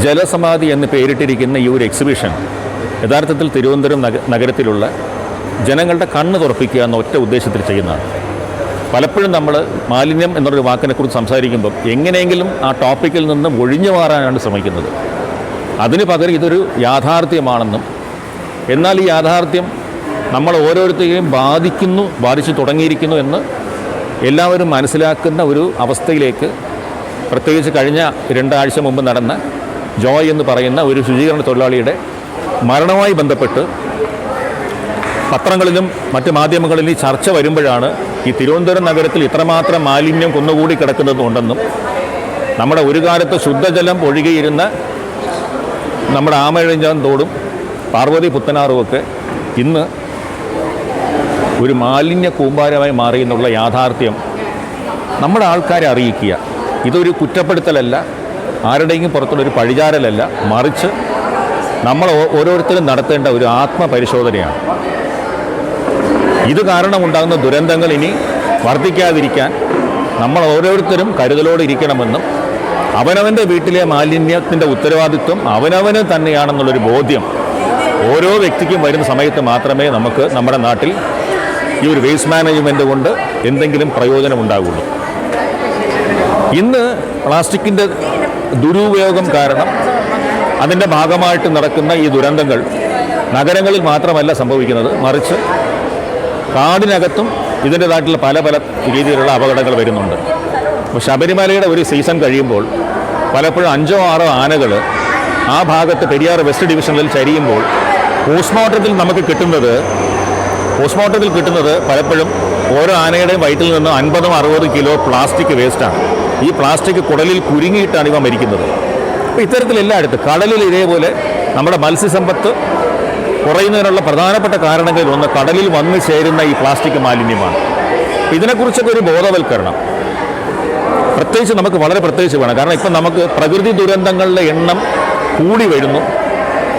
ജലസമാധി എന്ന് പേരിട്ടിരിക്കുന്ന ഈ ഒരു എക്സിബിഷൻ യഥാർത്ഥത്തിൽ തിരുവനന്തപുരം നഗരത്തിലുള്ള ജനങ്ങളുടെ കണ്ണ് തുറപ്പിക്കുക എന്ന ഒറ്റ ഉദ്ദേശത്തിൽ ചെയ്യുന്നതാണ്. പലപ്പോഴും നമ്മൾ മാലിന്യം എന്നൊരു വാക്കിനെക്കുറിച്ച് സംസാരിക്കുമ്പം എങ്ങനെയെങ്കിലും ആ ടോപ്പിക്കിൽ നിന്നും ഒഴിഞ്ഞു മാറാനാണ് ശ്രമിക്കുന്നത്. അതിന് പകരം ഇതൊരു യാഥാർത്ഥ്യമാണെന്നും എന്നാൽ ഈ യാഥാർത്ഥ്യം നമ്മൾ ഓരോരുത്തരെയും ബാധിച്ചു തുടങ്ങിയിരിക്കുന്നു എന്ന് എല്ലാവരും മനസ്സിലാക്കുന്ന ഒരു അവസ്ഥയിലേക്ക്, പ്രത്യേകിച്ച് കഴിഞ്ഞ 2 ആഴ്ച മുമ്പ് നടന്ന ജോയ് എന്ന് പറയുന്ന ഒരു ശുചീകരണ തൊഴിലാളിയുടെ മരണവുമായി ബന്ധപ്പെട്ട് പത്രങ്ങളിലും മറ്റ് മാധ്യമങ്ങളിലും ഈ ചർച്ച വരുമ്പോഴാണ് ഈ തിരുവനന്തപുരം നഗരത്തിൽ ഇത്രമാത്രം മാലിന്യം കുന്നുകൂടി കിടക്കുന്നതുണ്ടെന്നും നമ്മുടെ ഒരു കാലത്ത് ശുദ്ധജലം ഒഴുകിയിരുന്ന നമ്മുടെ ആമഴിഞ്ചാൻ തോടും പാർവതി പുത്തനാറുമൊക്കെ ഇന്ന് ഒരു മാലിന്യ കൂമ്പാരമായി മാറി എന്നുള്ള യാഥാർത്ഥ്യം നമ്മുടെ ആൾക്കാരെ അറിയിക്കുക. ഇതൊരു കുറ്റപ്പെടുത്തലല്ല, ആരുടെയും പുറത്തുള്ളൊരു പഴിചാരലല്ല, മറിച്ച് നമ്മൾ ഓരോരുത്തരും നടത്തേണ്ട ഒരു ആത്മപരിശോധനയാണ്. ഇത് കാരണമുണ്ടാകുന്ന ദുരന്തങ്ങൾ ഇനി വർദ്ധിക്കാതിരിക്കാൻ നമ്മൾ ഓരോരുത്തരും കരുതലോടെ ഇരിക്കണമെന്നും അവനവൻ്റെ വീട്ടിലെ മാലിന്യത്തിൻ്റെ ഉത്തരവാദിത്വം അവനവന് തന്നെയാണെന്നുള്ളൊരു ബോധ്യം ഓരോ വ്യക്തിക്കും വരുന്ന സമയത്ത് മാത്രമേ നമുക്ക് നമ്മുടെ നാട്ടിൽ ഈ ഒരു വേസ്റ്റ് മാനേജ്മെൻറ്റ് കൊണ്ട് എന്തെങ്കിലും പ്രയോജനമുണ്ടാകുള്ളൂ. ഇന്ന് പ്ലാസ്റ്റിക്കിൻ്റെ ദുരുപയോഗം കാരണം അതിൻ്റെ ഭാഗമായിട്ട് നടക്കുന്ന ഈ ദുരന്തങ്ങൾ നഗരങ്ങളിൽ മാത്രമല്ല സംഭവിക്കുന്നത്, മറിച്ച് കാടിനകത്തും ഇതിൻ്റേതായിട്ടുള്ള പല രീതിയിലുള്ള അപകടങ്ങൾ വരുന്നുണ്ട്. അപ്പോൾ ശബരിമലയുടെ ഒരു സീസൺ കഴിയുമ്പോൾ പലപ്പോഴും 5-6 ആനകൾ ആ ഭാഗത്ത് പെരിയാർ വെസ്റ്റ് ഡിവിഷനിൽ ചരിയുമ്പോൾ പോസ്റ്റ്മോർട്ടത്തിൽ നമുക്ക് കിട്ടുന്നത് പലപ്പോഴും ഓരോ ആനയുടെയും വയറ്റിൽ നിന്ന് 50-60 കിലോ പ്ലാസ്റ്റിക് വേസ്റ്റാണ്. ഈ പ്ലാസ്റ്റിക് കുടലിൽ കുരുങ്ങിയിട്ടാണ് ഇവ മരിക്കുന്നത്. അപ്പോൾ ഇത്തരത്തിൽ എല്ലായിടത്തും കടലിൽ ഇതേപോലെ നമ്മുടെ മത്സ്യസമ്പത്ത് കുറയുന്നതിനുള്ള പ്രധാനപ്പെട്ട കാരണങ്ങളിൽ ഒന്ന് കടലിൽ വന്നു ചേരുന്ന ഈ പ്ലാസ്റ്റിക് മാലിന്യമാണ്. ഇതിനെക്കുറിച്ചൊക്കെ ഒരു ബോധവൽക്കരണം പ്രത്യേകിച്ച് നമുക്ക് വളരെ വേണം. കാരണം ഇപ്പം നമുക്ക് പ്രകൃതി ദുരന്തങ്ങളുടെ എണ്ണം കൂടി വരുന്നു,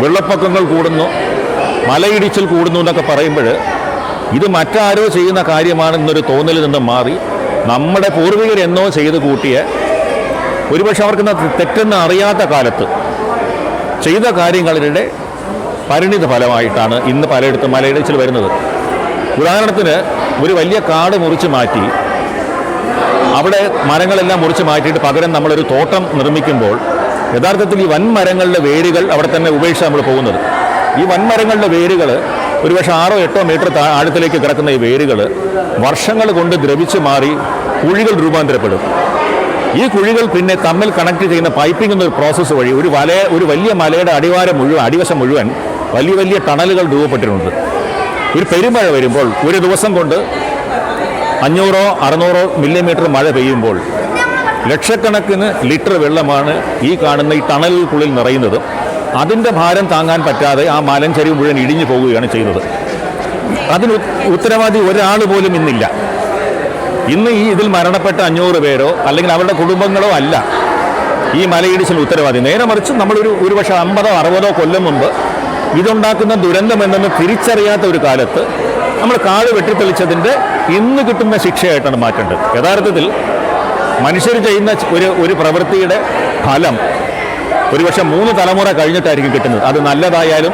വെള്ളപ്പൊക്കങ്ങൾ കൂടുന്നു, മലയിടിച്ചിൽ കൂടുന്നു എന്നൊക്കെ പറയുമ്പോൾ ഇത് മറ്റാരോ ചെയ്യുന്ന കാര്യമാണെന്നൊരു തോന്നലിൽ നിന്ന് മാറി നമ്മുടെ പൂർവികരെന്നോ ചെയ്ത് കൂട്ടിയ, ഒരുപക്ഷെ അവർക്ക് തെറ്റെന്ന് അറിയാത്ത കാലത്ത് ചെയ്ത കാര്യങ്ങളുടെ പരിണിത ഫലമായിട്ടാണ് ഇന്ന് പലയിടത്തും മലയിടിച്ചിൽ വരുന്നത്. ഉദാഹരണത്തിന് ഒരു വലിയ കാട് മുറിച്ച് മാറ്റി അവിടെ മരങ്ങളെല്ലാം മുറിച്ച് മാറ്റിയിട്ട് പകരം നമ്മളൊരു തോട്ടം നിർമ്മിക്കുമ്പോൾ യഥാർത്ഥത്തിൽ ഈ വൻമരങ്ങളുടെ വേരുകൾ അവിടെ തന്നെ ഉപേക്ഷിച്ച് നമ്മൾ പോകുന്നത്. ഈ വൻമരങ്ങളുടെ വേരുകൾ ഒരുപക്ഷെ 6-8 മീറ്റർ ആഴത്തിലേക്ക് കിടക്കുന്ന ഈ വേരുകൾ വർഷങ്ങൾ കൊണ്ട് ദ്രവിച്ച് മാറി കുഴികൾ രൂപാന്തരപ്പെടും. ഈ കുഴികൾ പിന്നെ തമ്മിൽ കണക്ട് ചെയ്യുന്ന പൈപ്പിംഗ് എന്നൊരു പ്രോസസ്സ് വഴി ഒരു വലിയ മലയുടെ അടിവശം മുഴുവൻ വലിയ ടണലുകൾ രൂപപ്പെട്ടിട്ടുണ്ട്. ഒരു പെരുമഴ വരുമ്പോൾ ഒരു ദിവസം കൊണ്ട് 500-600 മില്ലിമീറ്റർ മഴ പെയ്യുമ്പോൾ ലക്ഷക്കണക്കിന് ലിറ്റർ വെള്ളമാണ് ഈ കാണുന്ന ഈ ടണലുകൾക്കുള്ളിൽ നിറയുന്നത്. അതിൻ്റെ ഭാരം താങ്ങാൻ പറ്റാതെ ആ മലഞ്ചരിവ് മുഴുവൻ ഇടിഞ്ഞു പോവുകയാണ് ചെയ്യുന്നത്. അതിന് ഉത്തരവാദി ഒരാൾ പോലും ഇന്നില്ല. ഇന്ന് ഇതിൽ മരണപ്പെട്ട 500 പേരോ അല്ലെങ്കിൽ അവരുടെ കുടുംബങ്ങളോ അല്ല ഈ മലയിടിച്ചിൽ ഉത്തരവാദി. നേരെ മറിച്ച് ഒരു പക്ഷേ 50-60 കൊല്ലം മുമ്പ് ഇതുണ്ടാക്കുന്ന ദുരന്തമെന്ന് തിരിച്ചറിയാത്ത ഒരു കാലത്ത് നമ്മൾ കാട് വെട്ടിത്തെളിച്ചതിൻ്റെ ഇന്ന് കിട്ടുന്ന ശിക്ഷയായിട്ടാണ് മാറ്റേണ്ടത്. യഥാർത്ഥത്തിൽ മനുഷ്യർ ചെയ്യുന്ന ഒരു പ്രവൃത്തിയുടെ ഫലം ഒരുപക്ഷെ 3 തലമുറ കഴിഞ്ഞിട്ടായിരിക്കും കിട്ടുന്നത്, അത് നല്ലതായാലും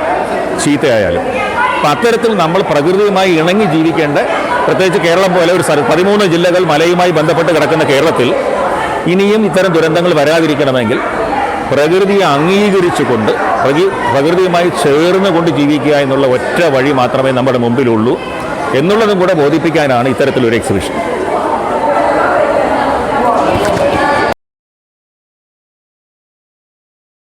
ചീത്തയായാലും. അപ്പം അത്തരത്തിൽ നമ്മൾ പ്രകൃതിയുമായി ഇണങ്ങി ജീവിക്കേണ്ട, പ്രത്യേകിച്ച് കേരളം പോലെ ഒരു 13 ജില്ലകൾ മലയുമായി ബന്ധപ്പെട്ട് കിടക്കുന്ന കേരളത്തിൽ ഇനിയും ഇത്തരം ദുരന്തങ്ങൾ വരാതിരിക്കണമെങ്കിൽ പ്രകൃതിയെ അംഗീകരിച്ചുകൊണ്ട് പ്രകൃതിയുമായി ചേർന്നുകൊണ്ട് ജീവിക്കുക എന്നുള്ള ഒറ്റ വഴി മാത്രമേ നമ്മുടെ മുമ്പിലുള്ളൂ എന്നുള്ളതും കൂടെ ബോധിപ്പിക്കാനാണ് ഇത്തരത്തിലൊരു എക്സിബിഷൻ.